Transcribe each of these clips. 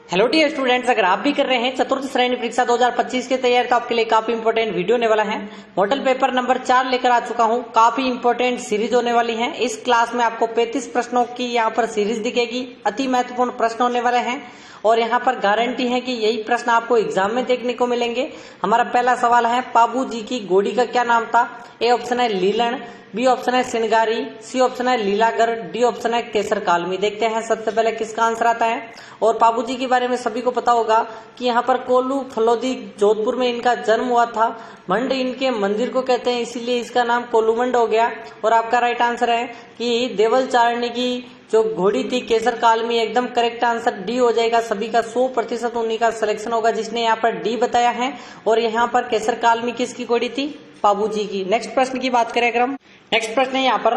Hello dear students, अगर आप भी कर रहे हैं चतुर्थ श्रेणी परीक्षा 2025 की तैयारी तो आपके लिए काफी इंपॉर्टेंट वीडियो होने वाला है। मॉडल पेपर नंबर 4 लेकर आ चुका हूं। काफी इंपॉर्टेंट सीरीज होने वाली है। इस क्लास में आपको 35 प्रश्नों की यहाँ पर सीरीज दिखेगी। अति महत्वपूर्ण प्रश्न होने वाले हैं और यहाँ पर गारंटी है कि यही प्रश्न आपको एग्जाम में देखने को मिलेंगे। हमारा पहला सवाल है, बाबू जी की घोड़ी का क्या नाम था? ए ऑप्शन है लीलन, बी ऑप्शन है सिनगारी, सी ऑप्शन है लीलागर, डी ऑप्शन है केसर कालमी। देखते हैं सबसे पहले किसका आंसर आता है। और बाबू जी के बारे में सभी को पता होगा कि यहाँ पर कोल्लू फलोदी जोधपुर में इनका जन्म हुआ था। मंड इनके मंदिर को कहते हैं, इसीलिए इसका नाम कोल्लूमंड हो गया। और आपका राइट आंसर है कि देवल चारणी की जो घोड़ी थी केसर कालमी। एकदम करेक्ट आंसर डी हो जाएगा। सभी का 100% उन्हीं का सिलेक्शन होगा जिसने यहाँ पर डी बताया है। और यहाँ पर केसर कालमी किसकी घोड़ी थी? बाबू जी की। नेक्स्ट प्रश्न की बात करें अगर हम, नेक्स्ट प्रश्न है यहाँ पर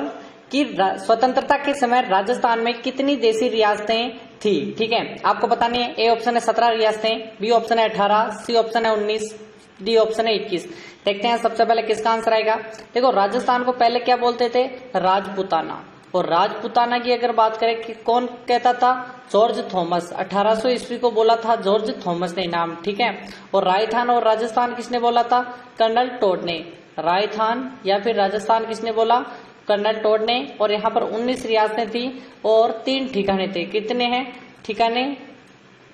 कि स्वतंत्रता के समय राजस्थान में कितनी देशी रियासतें थी? ठीक है, आपको बतानी है। ए ऑप्शन है 17 रियासतें, बी ऑप्शन है 18, सी ऑप्शन है 19, डी ऑप्शन है 21। देखते हैं सबसे पहले किसका आंसर आएगा। देखो, राजस्थान को पहले क्या बोलते थे? राजपुताना। और राजपुताना की अगर बात करें कि कौन कहता था? George Thomas. 1800 ईस्वी को बोला था जॉर्ज थॉमस ने नाम। ठीक है। और राजस्थान और राजस्थान किसने बोला था? कर्नल टोड ने। राजस्थान या फिर राजस्थान किसने बोला? कर्नल टोड ने। और यहाँ पर 19 रियासतें थी और 3 ठिकाने थे। कितने हैं ठिकाने?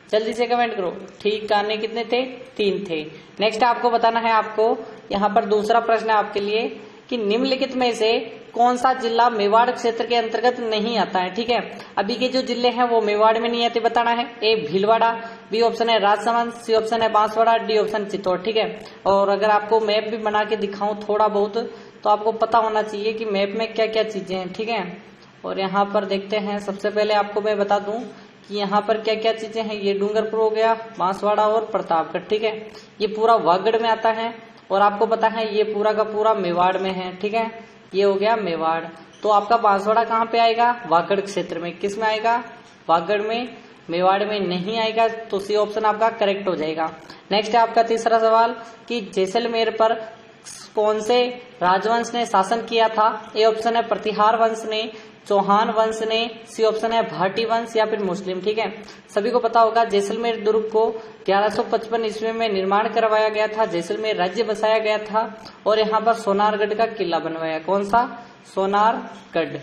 जल्दी से कमेंट करो। ठिकाने कितने थे? 3 थे। नेक्स्ट आपको बताना है। आपको यहाँ पर दूसरा प्रश्न है आपके लिए कि निम्नलिखित में से कौन सा जिला मेवाड़ क्षेत्र के अंतर्गत नहीं आता है? ठीक है, अभी के जो जिले हैं वो मेवाड़ में नहीं आते, बताना है। ए भीलवाड़ा, बी ऑप्शन है राजसमंद, सी ऑप्शन है बांसवाड़ा, डी ऑप्शन चित्तौड़। ठीक है। और अगर आपको मैप भी बना के दिखाऊं थोड़ा बहुत तो आपको पता होना चाहिए कि मैप में क्या क्या चीजें हैं। ठीक है। और यहाँ पर देखते हैं, सबसे पहले आपको मैं बता दूं कि यहाँ पर क्या क्या चीजें हैं। ये डूंगरपुर हो गया, बांसवाड़ा और प्रतापगढ़। ठीक है, ये पूरा वागड़ में आता है। और आपको पता है ये पूरा का पूरा मेवाड़ में है। ठीक है, ये हो गया मेवाड़। तो आपका बांसवाड़ा कहाँ पे आएगा? वागड़ क्षेत्र में। किस में आएगा? वागड़ में, मेवाड़ में नहीं आएगा। तो सी ऑप्शन आपका करेक्ट हो जाएगा। नेक्स्ट है आपका तीसरा सवाल कि जैसलमेर पर कौन से राजवंश ने शासन किया था? ए ऑप्शन है प्रतिहार वंश ने, चौहान वंश ने, सी ऑप्शन है भाटी वंश या फिर मुस्लिम। ठीक है, सभी को पता होगा जैसलमेर दुर्ग को 1155 ईस्वी में निर्माण करवाया गया था। जैसलमेर राज्य बसाया गया था और यहाँ पर सोनारगढ़ का किला बनवाया। कौन सा? सोनारगढ़।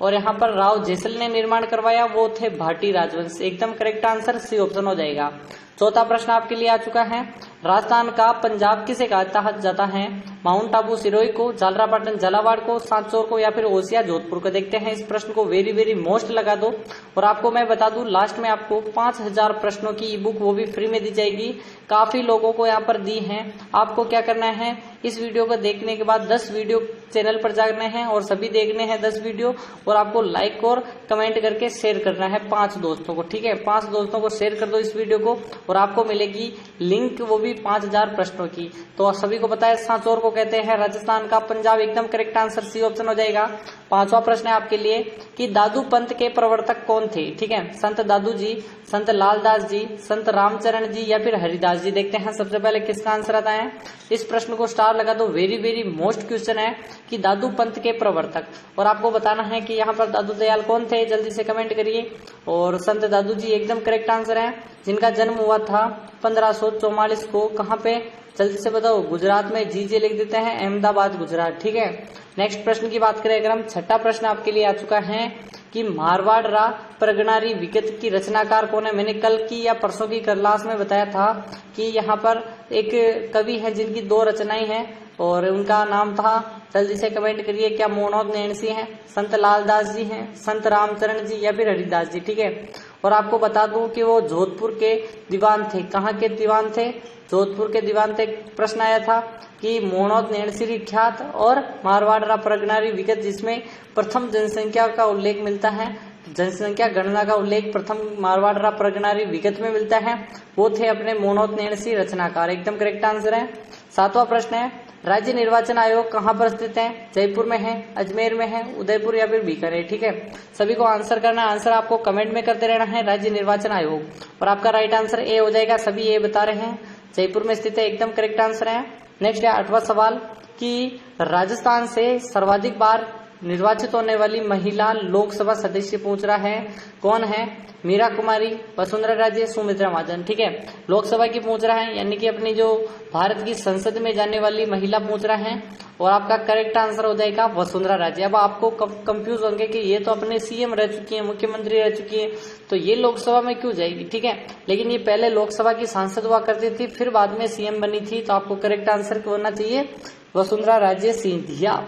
और यहाँ पर राव जैसल ने निर्माण करवाया, वो थे भाटी राजवंश। एकदम करेक्ट आंसर सी ऑप्शन हो जाएगा। चौथा प्रश्न आपके लिए आ चुका है। राजस्थान का पंजाब किसे कहा जाता है? माउंट आबू सिरोही को, झालरापाटन झालावाड़ को, सांचौर को या फिर ओसिया जोधपुर को। देखते हैं इस प्रश्न को वेरी वेरी मोस्ट लगा दो। और आपको मैं बता दूं लास्ट में आपको 5000 प्रश्नों की ई बुक वो भी फ्री में दी जाएगी। काफी लोगों को यहाँ पर दी है। आपको क्या करना है, इस वीडियो को देखने के बाद 10 वीडियो चैनल पर जाने हैं और सभी देखने हैं 10 वीडियो। और आपको लाइक और कमेंट करके शेयर करना है 5 दोस्तों को। ठीक है, 5 दोस्तों को शेयर कर दो इस वीडियो को और आपको मिलेगी लिंक, वो भी 5000 प्रश्नों की। तो सभी को पता है सांचौर को कहते हैं राजस्थान का पंजाब। एकदम करेक्ट आंसर सी ऑप्शन हो जाएगा। पांचवा प्रश्न है आपके लिए कि दादू पंथ के प्रवर्तक कौन थे? ठीक है, संत दादू जी, संत लालदास जी, संत रामचरण जी या फिर हरिदास जी। देखते हैं सबसे पहले किसका आंसर आता है। इस प्रश्न को स्टार लगा दो। वेरी वेरी मोस्ट क्वेश्चन है कि दादू पंथ के प्रवर्तक। और आपको बताना है कि यहाँ पर दादू दयाल कौन थे, जल्दी से कमेंट करिए। और संत दादू जी एकदम करेक्ट आंसर है, जिनका जन्म हुआ था 1544 को। कहाँ पे? जल्दी से बताओ। गुजरात में। जी लिख देते हैं, अहमदाबाद गुजरात। ठीक है। नेक्स्ट प्रश्न की बात करें अगर हम, छठा प्रश्न आपके लिए आ चुका है कि मारवाड़ रा प्रगनारी विगत की रचनाकार कौन है? मैंने कल की या परसों की क्लास में बताया था कि यहाँ पर एक कवि है जिनकी 2 रचनाएं हैं और उनका नाम था, जल्दी से कमेंट करिए, क्या मोहनोद नैणसी हैं, संत लालदास जी हैं, संत रामचरण जी या फिर हरिदास जी। ठीक है। और आपको बता दूं कि वो जोधपुर के दीवान थे। कहाँ के दीवान थे? जोधपुर के दीवान थे। प्रश्न आया था कि मोहनोद नैणसी ख्यात और मारवाड़ रा प्रगनारी विगत, जिसमें प्रथम जनसंख्या का उल्लेख मिलता है, जनसंख्या गणना का उल्लेख प्रथम मारवाड़ रा प्रगनारी विगत में मिलता है, वो थे अपने मोहनोद नैणसी रचनाकार। एकदम करेक्ट आंसर है। 7वां प्रश्न है, राज्य निर्वाचन आयोग कहाँ पर स्थित है? जयपुर में है, अजमेर में है, उदयपुर या फिर बीकानेर। ठीक है, सभी को आंसर करना है। आंसर आपको कमेंट में करते रहना है, राज्य निर्वाचन आयोग। और आपका राइट आंसर ए हो जाएगा। सभी ए बता रहे हैं, जयपुर में स्थित है। एकदम करेक्ट आंसर है। नेक्स्ट है 8वां सवाल कि राजस्थान से सर्वाधिक बार निर्वाचित होने वाली महिला लोकसभा सदस्य पूछ रहा है, कौन है? मीरा कुमारी, वसुंधरा राजे, सुमित्रा महाजन। ठीक है, लोकसभा की पूछ रहा है, यानी कि अपनी जो भारत की संसद में जाने वाली महिला पूछ रहा है, और आपका करेक्ट आंसर हो जाएगा वसुंधरा राजे। अब आपको कंफ्यूज होंगे कि ये तो अपने सीएम रह चुकी है, मुख्यमंत्री रह चुकी है, तो ये लोकसभा में क्यों जाएगी? ठीक है, लेकिन ये पहले लोकसभा की सांसद हुआ करती थी, फिर बाद में सीएम बनी थी, तो आपको करेक्ट आंसर होना चाहिए वसुंधरा राजे सिंधिया।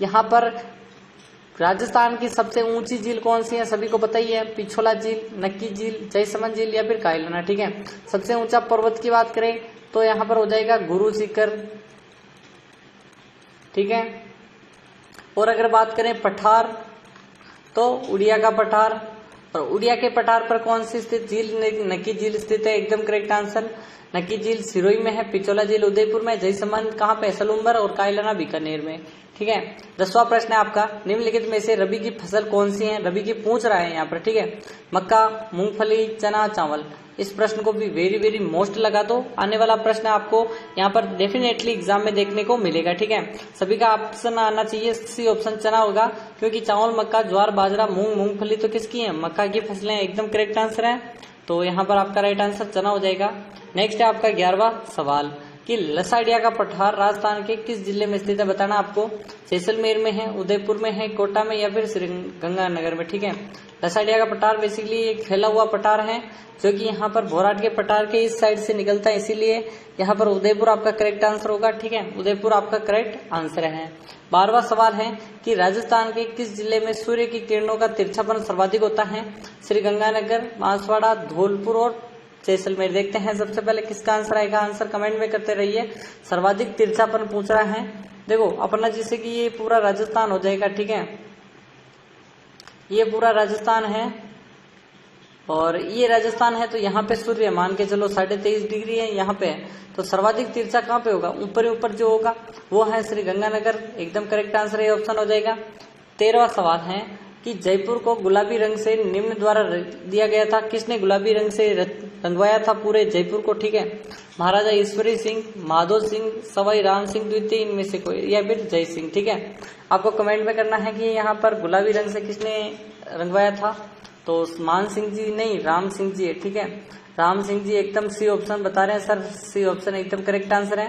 यहाँ पर राजस्थान की सबसे ऊंची झील कौन सी है? सभी को पता ही है, पिछोला झील, नक्की झील, जयसमंद झील या फिर कायलाना। ठीक है, सबसे ऊंचा पर्वत की बात करें तो यहाँ पर हो जाएगा गुरु शिखर। ठीक है, और अगर बात करें पठार तो उड़िया का पठार, और उड़िया के पठार पर कौन सी स्थित झील? नक्की झील स्थित है, एकदम करेक्ट आंसर। नक्की झील सिरोही में है, पिछोला झील उदयपुर में, जयसमंद कहाँ पे? सलूम्बर, और कायलाना बीकानेर में। ठीक है, 10वां प्रश्न है आपका, निम्नलिखित में से रबी की फसल कौन सी है? रबी की पूछ रहा है यहाँ पर। ठीक है, मक्का, मूंगफली, चना, चावल। इस प्रश्न को भी वेरी वेरी मोस्ट लगा दो, आने वाला प्रश्न आपको यहाँ पर डेफिनेटली एग्जाम में देखने को मिलेगा। ठीक है, सभी का ऑप्शन आना चाहिए, सी ऑप्शन चना होगा, क्योंकि चावल, मक्का, ज्वार, बाजरा, मूंग, मूंगफली तो किसकी है? मक्का की फसलें, एकदम करेक्ट आंसर है, तो यहाँ पर आपका राइट आंसर चना हो जाएगा। नेक्स्ट है आपका 11वां सवाल कि लसाडिया का पठार राजस्थान के किस जिले में स्थित है? बताना आपको, जैसलमेर में है, उदयपुर में है, कोटा में या फिर श्रीगंगानगर में। ठीक है, लसाडिया का पठार बेसिकली एक फैला हुआ पठार है, जो कि यहाँ पर भोराट के पठार के इस साइड से निकलता है, इसीलिए यहाँ पर उदयपुर आपका करेक्ट आंसर होगा। ठीक है, उदयपुर आपका करेक्ट आंसर है। 12वां सवाल है कि राजस्थान के किस जिले में सूर्य की किरणों का तिरछापन सर्वाधिक होता है? श्रीगंगानगर, बांसवाड़ा, धौलपुर और जैसलमेर। देखते हैं सबसे पहले किसका आंसर आएगा, आंसर कमेंट में करते रहिए। सर्वाधिक तिरछापन पूछ रहा है, देखो अपना जैसे कि ये पूरा राजस्थान हो जाएगा। ठीक है, ये पूरा राजस्थान है, और ये राजस्थान है, तो यहाँ पे सूर्य मान के चलो 23.5 डिग्री है यहाँ पे, तो सर्वाधिक तिरछा कहाँ पे होगा? ऊपर ही ऊपर जो होगा वो है श्रीगंगानगर, एकदम करेक्ट आंसर, ये ऑप्शन हो जाएगा। 13वां सवाल है कि जयपुर को गुलाबी रंग से निम्न द्वारा दिया गया था, किसने गुलाबी रंग से रंगवाया था पूरे जयपुर को? ठीक है, महाराजा ईश्वरी सिंह, माधो सिंह, सवाई राम सिंह द्वितीय, इनमें से कोई, या फिर जय सिंह। ठीक है, आपको कमेंट में करना है कि यहाँ पर गुलाबी रंग से किसने रंगवाया था, तो मान सिंह जी नहीं, राम सिंह जी है। ठीक है, राम सिंह जी, एकदम सी ऑप्शन बता रहे हैं सर, सी ऑप्शन एकदम करेक्ट आंसर है।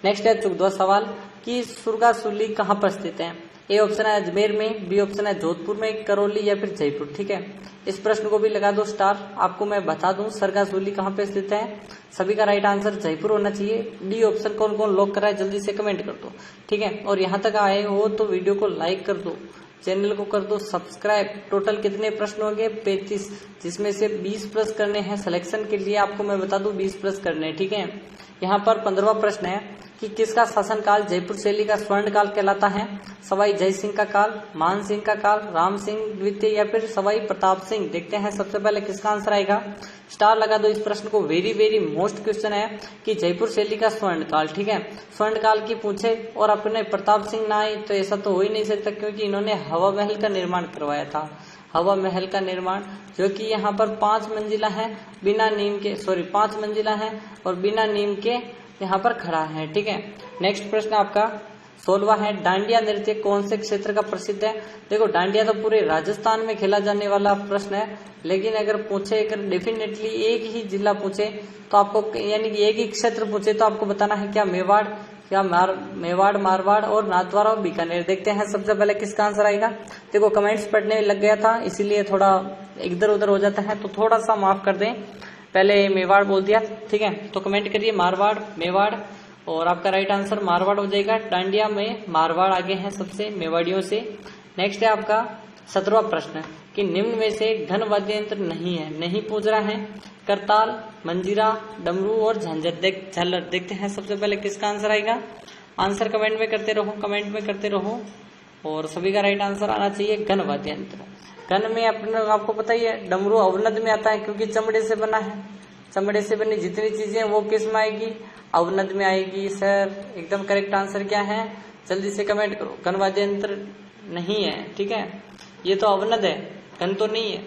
नेक्स्ट है 14वां सवाल कि सुरगासुली कहाँ पर स्थित है? ए ऑप्शन है अजमेर में, बी ऑप्शन है जोधपुर में, करौली या फिर जयपुर। ठीक है, इस प्रश्न को भी लगा दो स्टार। आपको मैं बता दूं सरगासुली कहाँ पे स्थित है, सभी का राइट आंसर जयपुर होना चाहिए। डी ऑप्शन कौन कौन लॉक कर रहा है जल्दी से कमेंट कर दो। ठीक है, और यहाँ तक आए हो तो वीडियो को लाइक कर दो, चैनल को कर दो सब्सक्राइब। टोटल कितने प्रश्न हो गए? 35, जिसमें से 20 प्लस करने हैं सिलेक्शन के लिए। आपको मैं बता दूं 20 प्लस करने हैं। ठीक है, यहाँ पर 15वां प्रश्न है कि किसका शासनकाल जयपुर शैली का स्वर्ण काल कहलाता है? सवाई जय सिंह का काल, मान सिंह का काल, राम सिंह द्वितीय या फिर सवाई प्रताप सिंह। देखते हैं सबसे पहले किसका आंसर आएगा, स्टार लगा दो इस प्रश्न को। वेरी वेरी मोस्ट क्वेश्चन है कि जयपुर शैली का स्वर्ण काल। ठीक है, स्वर्ण काल की पूछे और अपने प्रताप सिंह ना आए तो ऐसा तो हो ही नहीं सकता, क्योंकि इन्होंने हवा महल का निर्माण करवाया था। हवा महल का निर्माण जो कि यहाँ पर 5 मंजिला है बिना नीम के, 5 मंजिला है और बिना नीम के यहाँ पर खड़ा है। ठीक है, नेक्स्ट प्रश्न आपका 16वां है, डांडिया नृत्य कौन से क्षेत्र का प्रसिद्ध है? देखो डांडिया तो पूरे राजस्थान में खेला जाने वाला प्रश्न है, लेकिन अगर पूछे, अगर डेफिनेटली एक ही जिला पूछे तो आपको, यानी कि एक ही क्षेत्र पूछे तो आपको बताना है क्या मेवाड़, क्या मेवाड़, मारवाड़ और नाथद्वारा और बीकानेर। देखते हैं सबसे पहले किसका आंसर आएगा। देखो कमेंट्स पढ़ने लग गया था इसीलिए थोड़ा इधर उधर हो जाता है, तो थोड़ा सा माफ कर दें, पहले मेवाड़ बोल दिया। ठीक है, तो कमेंट करिए मारवाड़, मेवाड़, और आपका राइट आंसर मारवाड़ हो जाएगा। डांडिया में मारवाड़ आगे हैं सबसे मेवाड़ियों से। नेक्स्ट है आपका 17वां प्रश्न कि निम्न में से घन वाद्य यंत्र नहीं है, नहीं पूछ रहा है, करताल, मंजीरा, डमरू और झालर। देखते हैं सबसे पहले किसका आंसर आएगा। आंसर कमेंट में करते रहो, कमेंट में करते रहो, और सभी का राइट आंसर आना चाहिए घन वाद्य यंत्र। घन में अपने आपको पता ही है डमरू अवनद में आता है, क्योंकि चमड़े से बना है, चमड़े से बनी जितनी चीजें वो किस में आएगी, अवनद में आएगी। सर एकदम करेक्ट आंसर क्या है, जल्दी से कमेंट करो। घन वाद्य यंत्र नहीं है, ठीक है, ये तो अवनद है, घन तो नहीं है।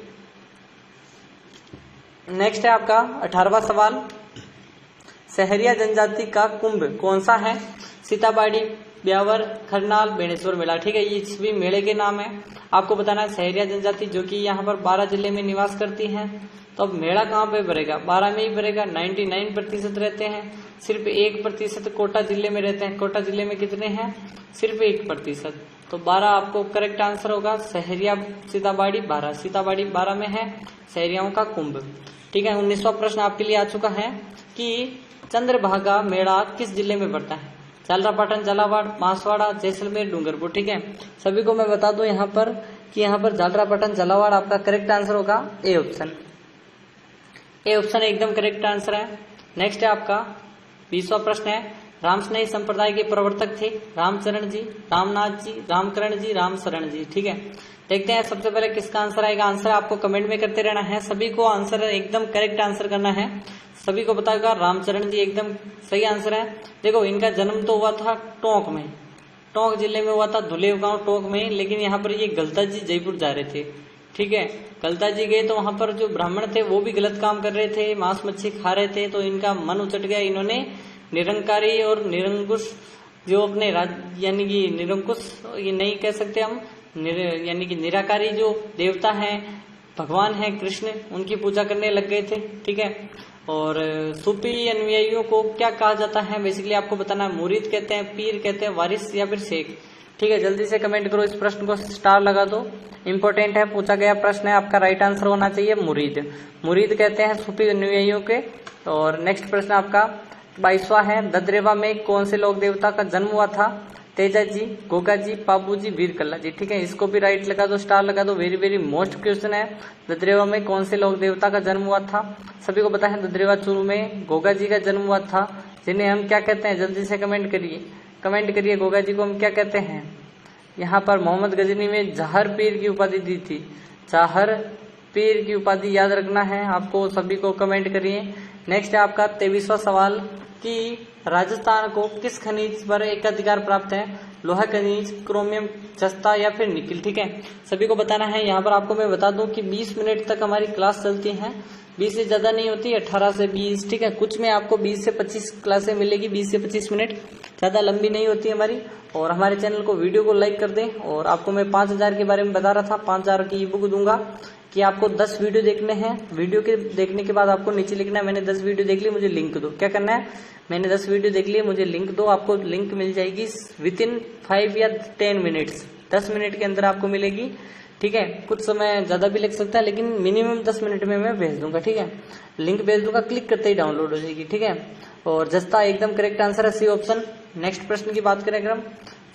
नेक्स्ट है आपका 18वां सवाल, सहरिया जनजाति का कुंभ कौन सा है? सीताबाड़ी, ब्यावर, खरनाल, बेणेश्वर मेला। ठीक है, ये सभी मेले के नाम है। आपको बताना है सहरिया जनजाति जो कि यहाँ पर 12 जिले में निवास करती हैं। तो अब मेला कहाँ पे भरेगा? 12 में ही भरेगा। 99% रहते हैं, सिर्फ 1% कोटा जिले में रहते हैं। कोटा जिले में कितने हैं? सिर्फ 1%। तो 12 आपको करेक्ट आंसर होगा। सहरिया सीताबाड़ी 12, सीताबाड़ी 12 में है सहरियाओं का कुंभ। ठीक है, 19वां प्रश्न आपके लिए आ चुका है कि चंद्रभागा मेला किस जिले में पड़ता है? झालरापाटन, झालावाड़, बांसवाड़ा, जैसलमेर, डूंगरपुर। ठीक है, सभी को मैं बता दूं यहाँ पर कि यहाँ पर झालरापाटन, झालावाड़ आपका करेक्ट आंसर होगा ए ऑप्शन। ए ऑप्शन एकदम करेक्ट आंसर है। नेक्स्ट है आपका 20वां प्रश्न है, रामस्नेही संप्रदाय के प्रवर्तक थे? रामचरण जी, रामनाथ जी, रामकरण जी, रामशरण जी। ठीक है, देखते हैं सबसे पहले किसका आंसर आएगा। आंसर आपको कमेंट में करते रहना है, सभी को आंसर एकदम करेक्ट आंसर करना है। सभी को बताएगा रामचरण जी एकदम सही आंसर है। देखो, इनका जन्म तो हुआ था टोंक में, टोंक जिले में हुआ था, धुलेव गांव टोंक में। लेकिन यहाँ पर ये गलता जी जयपुर जा रहे थे। ठीक है, गलता जी गए तो वहां पर जो ब्राह्मण थे वो भी गलत काम कर रहे थे, मांस मच्छी खा रहे थे। तो इनका मन उचट गया, इन्होंने निरंकारी और निरंकुश जो अपने यानी कि निरंकुश ये नहीं कह सकते हम, यानी कि निराकारी जो देवता हैं, भगवान हैं कृष्ण, उनकी पूजा करने लग गए थे। ठीक है, और सूफी अनुयायियों को क्या कहा जाता है? बेसिकली आपको बताना है, मुरीद कहते हैं, पीर कहते हैं, वारिस या फिर शेख। ठीक है, जल्दी से कमेंट करो, इस प्रश्न को स्टार लगा दो, इंपॉर्टेंट है, पूछा गया प्रश्न है। आपका राइट आंसर होना चाहिए मुरीद। मुरीद कहते हैं सूफी अनुयायियों के। और नेक्स्ट प्रश्न आपका 22वां है, ददरेवा में कौन से लोक देवता का जन्म हुआ था? तेजा जी, गोगा जी, पाबू जी, वीर कल्ला जी। ठीक है, इसको भी राइट लगा दो, स्टार लगा दो, वेरी वेरी मोस्ट क्वेश्चन है। ददरेवा में कौन से लोक देवता का जन्म हुआ था? सभी को पता है ददरेवा चूरू में गोगा जी का जन्म हुआ था, जिन्हें हम क्या कहते हैं? जल्दी से कमेंट करिए, कमेंट करिए, गोगा जी को हम क्या कहते हैं? यहाँ पर मोहम्मद गजनी में जहर पीर की उपाधि दी थी, जहर पीर की उपाधि याद रखना है आपको, सभी को कमेंट करिए। नेक्स्ट है आपका 23वां सवाल कि राजस्थान को किस खनिज पर एकाधिकार प्राप्त है? लोहा खनिज, क्रोमियम, जस्ता या फिर निकिल। ठीक है, सभी को बताना है। यहाँ पर आपको मैं बता दूं कि 20 मिनट तक हमारी क्लास चलती है, 20 से ज्यादा नहीं होती, 18 से 20। ठीक है, कुछ में आपको 20 से 25 क्लासें मिलेगी, 20 से 25 मिनट, ज्यादा लंबी नहीं होती हमारी। और हमारे चैनल को, वीडियो को लाइक कर दें। और आपको मैं 5000 के बारे में बता रहा था, 5000 की ई बुक दूंगा कि आपको 10 वीडियो देखने हैं। वीडियो के देखने के बाद आपको नीचे लिखना है मैंने 10 वीडियो देख ली, मुझे लिंक दो। क्या करना है? मैंने 10 वीडियो देख ली, मुझे लिंक दो। आपको लिंक मिल जाएगी विदिन 5 या 10 मिनट्स, 10 मिनट के अंदर आपको मिलेगी। ठीक है, कुछ समय ज्यादा भी लग सकता है, लेकिन मिनिमम 10 मिनट में मैं भेज दूंगा। ठीक है, लिंक भेज दूंगा, क्लिक करते ही डाउनलोड हो जाएगी। ठीक है, और जस्ता एकदम करेक्ट आंसर है, सी ऑप्शन। नेक्स्ट प्रश्न की बात करें अगर हम,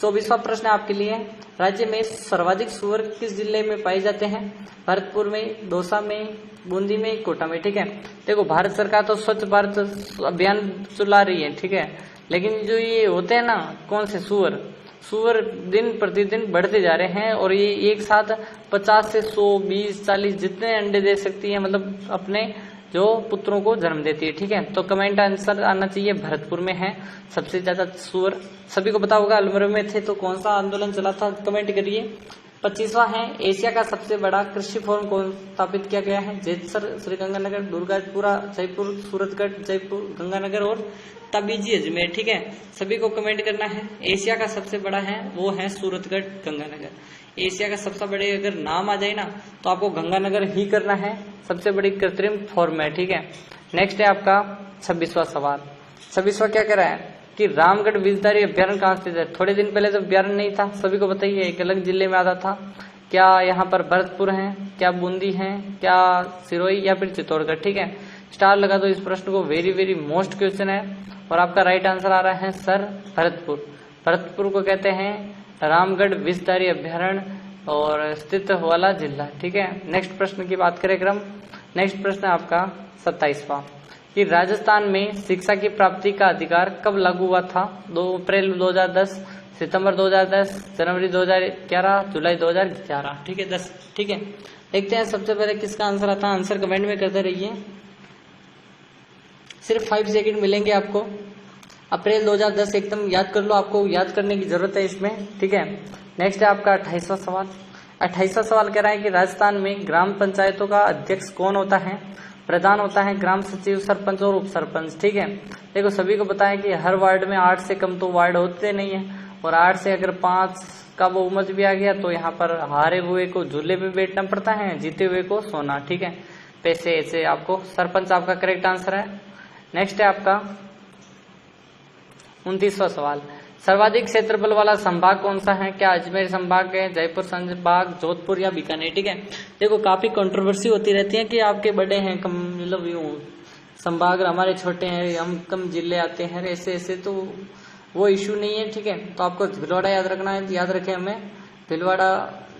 24वां प्रश्न आपके लिए, राज्य में सर्वाधिक सुअर किस जिले में पाए जाते हैं? भरतपुर में, दौसा में, बूंदी में, कोटा में। ठीक है, देखो भारत सरकार तो स्वच्छ भारत अभियान चला रही है। ठीक है, लेकिन जो ये होते हैं ना, कौन से सुअर दिन प्रतिदिन बढ़ते जा रहे हैं, और ये एक साथ 50 से 100, 20, 40 जितने अंडे दे सकती है, मतलब अपने जो पुत्रों को जन्म देती है। ठीक है, तो कमेंट आंसर आना चाहिए, भरतपुर में है सबसे ज्यादा सुअर। सभी को पता होगा अलमोड़ा में थे तो कौन सा आंदोलन चला था, कमेंट करिए। 25वां है, एशिया का सबसे बड़ा कृषि फोरम कौन स्थापित किया गया है? जैसर, श्रीगंगानगर, दुर्गापुरा, जयपुर, सूरतगढ़, जयपुर, गंगानगर और तबीजी अजमेर। ठीक है, सभी को कमेंट करना है। एशिया का सबसे बड़ा है वो है सूरतगढ़, गंगानगर। एशिया का सबसे बड़े अगर नाम आ जाए ना तो आपको गंगानगर ही करना है, सबसे बड़ी कृत्रिम फॉर्म है। ठीक है, नेक्स्ट है आपका 26वां सवाल। 26वां क्या कह रहा है कि रामगढ़ विजधारी अभ्यारण्य कहाँ स्थित है? थोड़े दिन पहले तो अभ्यारण्य नहीं था, सभी को बताइए, एक अलग जिले में आता था। क्या यहाँ पर भरतपुर है, क्या बूंदी है, क्या सिरोही या फिर चित्तौड़गढ़? ठीक है, स्टार लगा दो इस प्रश्न को, वेरी वेरी मोस्ट क्वेश्चन है। और आपका राइट आंसर आ रहा है सर भरतपुर। भरतपुर को कहते हैं रामगढ़ विषधारी अभ्यारण्य और स्थित वाला जिला। ठीक है, नेक्स्ट प्रश्न की बात करें क्रम, नेक्स्ट प्रश्न आपका 27वां कि राजस्थान में शिक्षा की प्राप्ति का अधिकार कब लागू हुआ था? 2 अप्रैल 2010, सितंबर 2010, जनवरी 2011, जुलाई 2011। ठीक है 10। ठीक है, देखते हैं सबसे पहले किसका आंसर आता है, आंसर कमेंट में करते रहिए, सिर्फ 5 सेकंड मिलेंगे आपको। अप्रैल 2010 एकदम याद कर लो, आपको याद करने की जरूरत है इसमें। ठीक है, नेक्स्ट है आपका 28वां सवाल। 28वां सवाल कह रहा है कि राजस्थान में ग्राम पंचायतों का अध्यक्ष कौन होता है? प्रधान होता है ग्राम सचिव, सरपंच और उप सरपंच। ठीक है, देखो सभी को पता है कि हर वार्ड में 8 से कम तो वार्ड होते नहीं है, और 8 से अगर 5 का बहुमत भी आ गया तो यहाँ पर हारे हुए को झूले पे बैठना पड़ता है, जीते हुए को सोना। ठीक है, पैसे ऐसे आपको। सरपंच आपका करेक्ट आंसर है। नेक्स्ट है आपका 29वां सवाल, सर्वाधिक क्षेत्रफल वाला संभाग कौन सा है? क्या अजमेर संभाग है, जयपुर संभाग, जोधपुर या बीकानेर? ठीक है, देखो काफी कंट्रोवर्सी होती रहती है कि आपके बड़े हैं कम, मतलब यूं संभाग हमारे छोटे हैं, हम कम जिले आते हैं, ऐसे ऐसे, तो वो इशू नहीं है। ठीक है, तो आपको भीलवाड़ा याद रखना है, याद रखें हमें भीलवाड़ा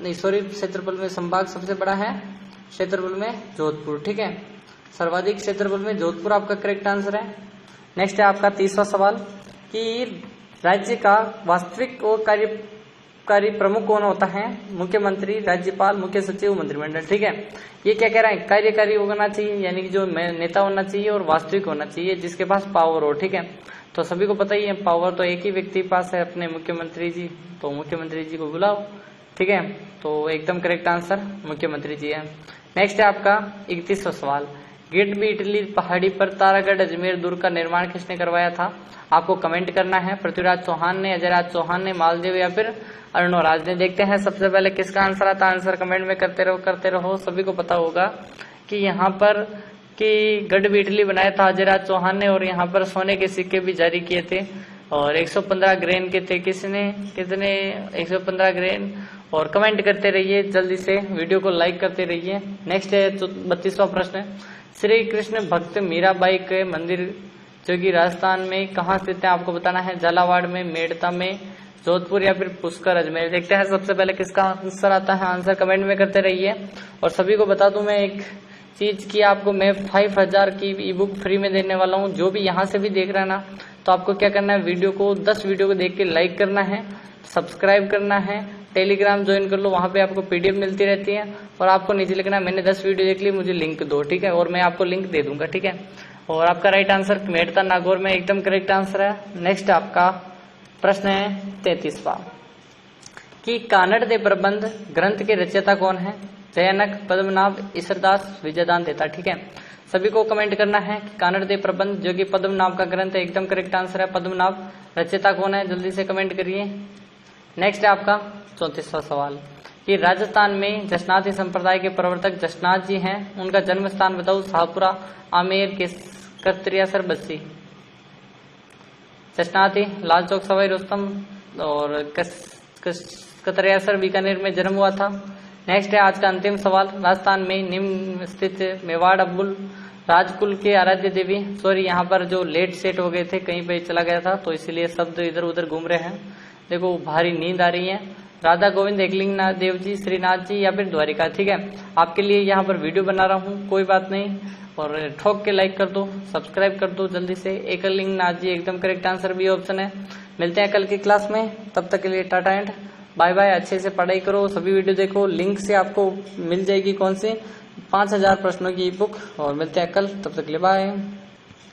नहीं, सॉरी, क्षेत्रफल में संभाग सबसे बड़ा है, क्षेत्रफल में जोधपुर। ठीक है, सर्वाधिक क्षेत्रफल में जोधपुर आपका करेक्ट आंसर है। नेक्स्ट है आपका 30वां सवाल कि राज्य का वास्तविक और कार्यकारी प्रमुख कौन होता है? मुख्यमंत्री, राज्यपाल, मुख्य सचिव, मंत्रिमंडल। ठीक है, ये क्या कह रहा है? कार्यकारी होना चाहिए, यानी कि जो नेता होना चाहिए, और वास्तविक होना चाहिए, जिसके पास पावर हो। ठीक है, तो सभी को पता ही है पावर तो एक ही व्यक्ति के पास है, अपने मुख्यमंत्री जी, तो मुख्यमंत्री जी को बुलाओ। ठीक है, तो एकदम करेक्ट आंसर मुख्यमंत्री जी है। नेक्स्ट है आपका 31वां सवाल, गिरडबी इटली पहाड़ी पर तारागढ़ अजमेर दुर्ग का निर्माण किसने करवाया था? आपको कमेंट करना है, पृथ्वीराज चौहान ने, अजयराज चौहान ने, मालदेव या फिर अर्णोराज ने। देखते हैं सबसे पहले किसका आंसर आता है। आंसर कमेंट में करते रहो। सभी को पता होगा कि यहाँ पर कि गढ़ इटली बनाया था अजयराज चौहान ने, और यहाँ पर सोने के सिक्के भी जारी किए थे, और 115 ग्रेन के थे। कितने 115 ग्रेन। और कमेंट करते रहिए, जल्दी से वीडियो को लाइक करते रहिए। नेक्स्ट है 32वां प्रश्न, श्री कृष्ण भक्त मीराबाई के मंदिर जो कि राजस्थान में कहाँ स्थित है? आपको बताना है, झालावाड़ में, मेड़ता में, जोधपुर या फिर पुष्कर, अजमेर। देखते हैं सबसे पहले किसका आंसर आता है। आंसर कमेंट में करते रहिए। और सभी को बता दूं मैं एक चीज की, आपको मैं 5000 की ई बुक फ्री में देने वाला हूँ। जो भी यहाँ से भी देख रहा है ना, तो आपको क्या करना है, वीडियो को 10 वीडियो को देख के लाइक करना है, सब्सक्राइब करना है, टेलीग्राम ज्वाइन कर लो, वहां पे आपको पीडीएफ मिलती रहती है, और आपको नीचे लिखना है मैंने 10 वीडियो देख ली, मुझे लिंक दो। ठीक है, और मैं आपको लिंक दे दूंगा। ठीक है, और आपका राइट आंसर मेड़ता नागौर में एकदम करेक्ट आंसर है। नेक्स्ट आपका प्रश्न है 33वां कि कानड़ दे प्रबंध ग्रंथ के रचयिता कौन है? जयनक, पद्मनाभ, ईश्वरदास, विजयदान देता। ठीक है, सभी को कमेंट करना है कि कानड़ दे प्रबंध जो कि पद्मनाभ का ग्रंथ है, एकदम करेक्ट आंसर है पद्मनाभ। रचयिता कौन है, जल्दी से कमेंट करिए। नेक्स्ट है आपका 34वां सवाल कि राजस्थान में जशनाथी संप्रदाय के प्रवर्तक जशनाथ जी हैं, उनका जन्म स्थान बताओ। शाहपुरा, आमेर, कतरियासर, बस्सी। जशनाथी लाल चौक, सवाई रोस्तम, और कतरियासर बीकानेर में जन्म हुआ था। नेक्स्ट है आज का अंतिम सवाल, राजस्थान में निम्न स्थित मेवाड़ अब्बुल राजकुल के आराध्य देवी, सॉरी यहाँ पर जो लेट सेट हो गए थे, कहीं पे चला गया था, तो इसीलिए शब्द इधर उधर घूम रहे हैं। देखो भारी नींद आ रही है। राधा गोविंद, एकलिंग देव जी, श्रीनाथ जी या फिर द्वारिका। ठीक है, आपके लिए यहाँ पर वीडियो बना रहा हूँ, कोई बात नहीं, और ठोक के लाइक कर दो, सब्सक्राइब कर दो जल्दी से। एकलिंग नाथ जी एकदम करेक्ट आंसर भी ऑप्शन है। मिलते हैं कल की क्लास में, तब तक के लिए टाटा एंड बाय बाय। अच्छे से पढ़ाई करो, सभी वीडियो देखो, लिंक से आपको मिल जाएगी कौन से 5000 प्रश्नों की बुक। और मिलते हैं कल, तब तक के लिए बाय।